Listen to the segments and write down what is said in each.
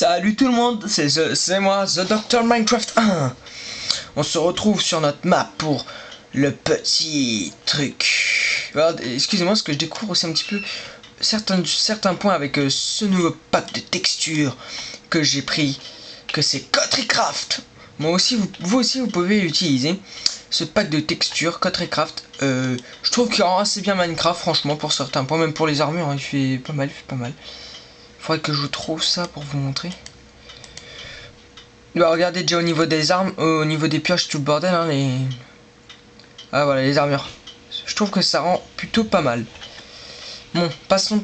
Salut tout le monde, c'est moi, The Doctor Minecraft 1. On se retrouve sur notre map pour le petit truc. Excusez-moi, parce que je découvre aussi un petit peu certains points avec ce nouveau pack de textures que j'ai pris, que c'est Cotrycraft. Moi aussi, vous aussi, vous pouvez utiliser ce pack de textures Cotrycraft. Je trouve qu'il rend assez bien Minecraft, franchement, pour certains points, même pour les armures, hein, il fait pas mal, Faudrait que je vous trouve ça pour vous montrer. Bah, regardez déjà au niveau des armes, au niveau des pioches, tout le bordel, hein, Ah voilà, les armures. Je trouve que ça rend plutôt pas mal. Bon, passons.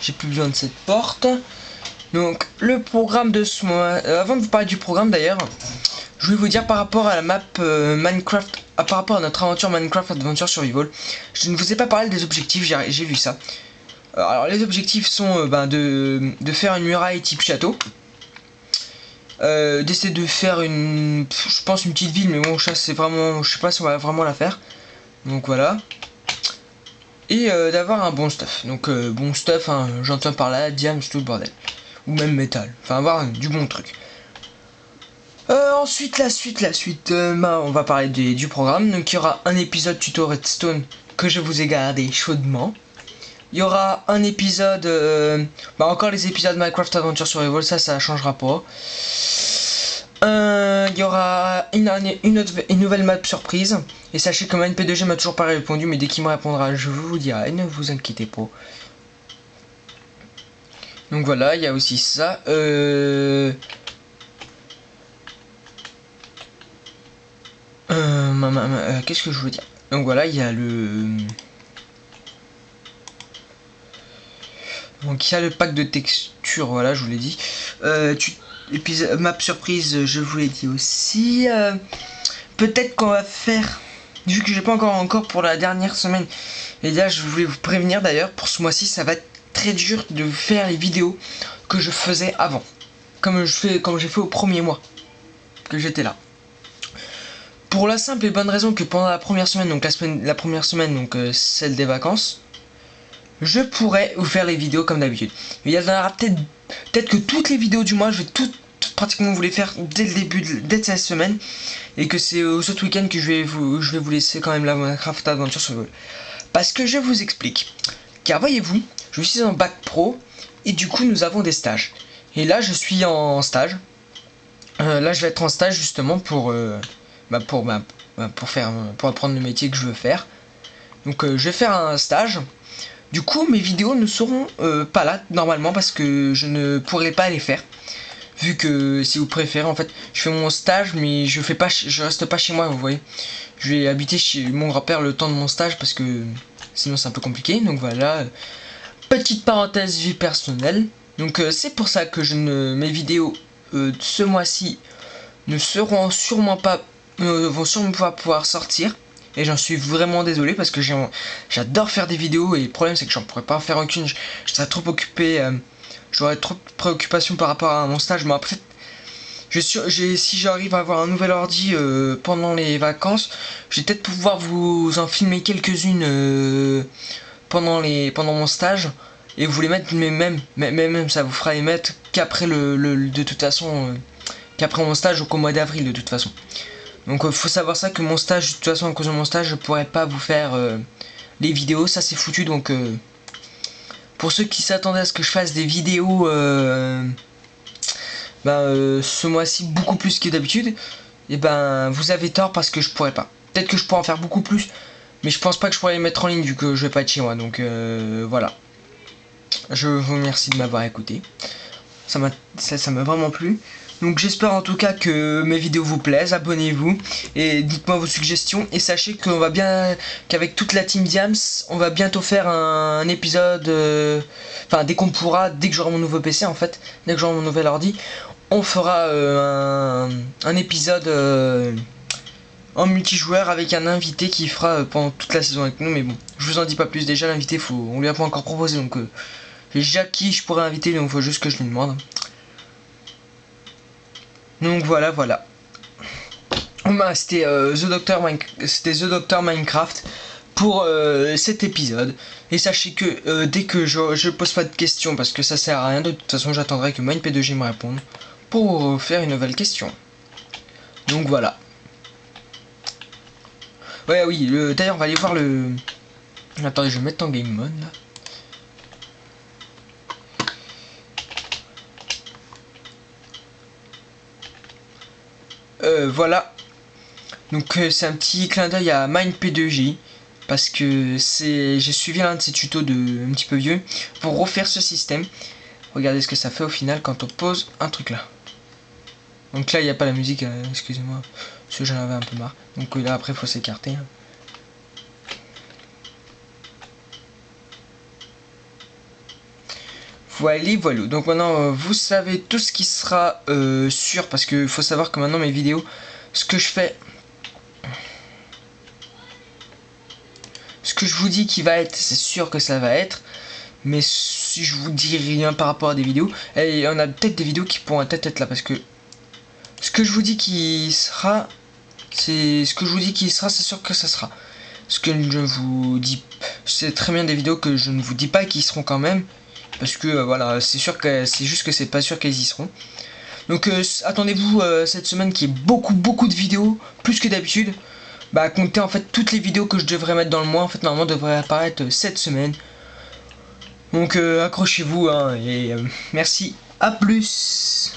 J'ai plus besoin de cette porte. Donc, le programme de ce mois... avant de vous parler du programme d'ailleurs, je voulais vous dire par rapport à la map Minecraft, par rapport à notre aventure Minecraft Adventure Survival, je ne vous ai pas parlé des objectifs, j'ai vu ça. Alors les objectifs sont de faire une muraille type château, d'essayer de faire je pense une petite ville, mais bon ça c'est vraiment, je sais pas si on va vraiment la faire, donc voilà, et d'avoir un bon stuff, donc bon stuff, hein, j'entends par là diams, tout le bordel, ou même métal, enfin avoir du bon truc. Ensuite la suite, on va parler du programme. Donc il y aura un épisode tuto redstone que je vous ai gardé chaudement. Il y aura un épisode, encore les épisodes Minecraft Adventure Survival, ça changera pas. Il y aura une nouvelle map surprise. Et sachez que MineP2G m'a toujours pas répondu, mais dès qu'il me répondra, je vous dirai, ne vous inquiétez pas. Donc voilà, il y a aussi ça. Qu'est-ce que je veux dire? Donc voilà, il y a Donc il y a le pack de textures, voilà, je vous l'ai dit. Map surprise, je vous l'ai dit aussi. Peut-être qu'on va faire, vu que j'ai pas encore pour la dernière semaine. Et là, je voulais vous prévenir d'ailleurs, pour ce mois-ci, ça va être très dur de faire les vidéos que je faisais avant. Comme j'ai fait au premier mois que j'étais là. Pour la simple et bonne raison que pendant la première semaine, donc la première semaine, donc celle des vacances, je pourrais vous faire les vidéos comme d'habitude. Il y en aura peut-être que toutes les vidéos du mois, je vais pratiquement vous les faire dès le début, dès cette semaine. Et que c'est ce week-end que je vais vous laisser quand même la Minecraft Adventure Survival. Parce que je vous explique. Car voyez-vous, je suis en bac pro et du coup nous avons des stages. Et là je suis en stage. Là je vais être en stage justement pour apprendre le métier que je veux faire. Donc je vais faire un stage. Du coup mes vidéos ne seront pas là normalement parce que je ne pourrai pas les faire. Vu que si vous préférez, en fait, je fais mon stage mais je reste pas chez moi, vous voyez. Je vais habiter chez mon grand-père le temps de mon stage parce que sinon c'est un peu compliqué. Donc voilà, petite parenthèse vie personnelle. Donc c'est pour ça que mes vidéos ce mois-ci ne seront sûrement pas vont sûrement pas pouvoir sortir. Et j'en suis vraiment désolé parce que j'adore faire des vidéos et le problème c'est que j'en pourrais pas en faire aucune. Je serais trop occupé, j'aurais trop de préoccupations par rapport à mon stage. Mais après, si j'arrive à avoir un nouvel ordi pendant les vacances, je vais peut-être pouvoir vous en filmer quelques-unes pendant mon stage et vous les mettre, mais même ça vous fera les mettre qu'après de toute façon, qu'après mon stage au mois d'avril de toute façon. Donc faut savoir ça que mon stage, de toute façon à cause de mon stage je pourrais pas vous faire les vidéos, ça c'est foutu. Donc pour ceux qui s'attendaient à ce que je fasse des vidéos ce mois-ci beaucoup plus que d'habitude, et vous avez tort parce que je pourrais pas. Peut-être que je pourrais en faire beaucoup plus, mais je pense pas que je pourrais les mettre en ligne vu que je vais pas être chez moi. Donc voilà. Je vous remercie de m'avoir écouté. Ça m'a vraiment plu. Donc j'espère en tout cas que mes vidéos vous plaisent, abonnez-vous et dites-moi vos suggestions. Et sachez qu'avec toute la team Diams, on va bientôt faire un épisode, dès qu'on pourra, dès que j'aurai mon nouveau PC en fait, dès que j'aurai mon nouvel ordi, on fera un épisode en multijoueur avec un invité qui fera pendant toute la saison avec nous. Mais bon, je vous en dis pas plus, déjà l'invité, on lui a pas encore proposé, donc j'ai déjà qui je pourrais inviter, donc il faut juste que je lui demande. Donc voilà. C'était The Doctor Minecraft pour cet épisode. Et sachez que dès que je pose pas de questions, parce que ça sert à rien, de toute façon j'attendrai que MineP2J me réponde pour faire une nouvelle question. Donc voilà. Ouais, oui, d'ailleurs on va aller voir le... Attendez, je vais mettre en game mode là. Voilà. Donc c'est un petit clin d'œil à MineP2J. Parce que j'ai suivi l'un de ses tutos un petit peu vieux pour refaire ce système. Regardez ce que ça fait au final quand on pose un truc là. Donc là il n'y a pas la musique, excusez-moi, parce que j'en avais un peu marre. Donc là après il faut s'écarter. Hein. Voilà. Donc maintenant vous savez tout ce qui sera sûr, parce que faut savoir que maintenant mes vidéos, ce que je fais, ce que je vous dis qui va être, c'est sûr que ça va être. Mais si je vous dis rien par rapport à des vidéos, et on a peut-être des vidéos qui pourront peut-être être là, parce que ce que je vous dis qui sera, c'est sûr que ça sera. Ce que je vous dis, c'est très bien des vidéos que je ne vous dis pas qui seront quand même, parce que voilà, c'est sûr que c'est juste que c'est pas sûr qu'elles y seront. Donc attendez-vous cette semaine qui est beaucoup de vidéos, plus que d'habitude. Bah comptez en fait toutes les vidéos que je devrais mettre dans le mois, en fait normalement devraient apparaître cette semaine. Donc accrochez-vous hein, et merci, à plus.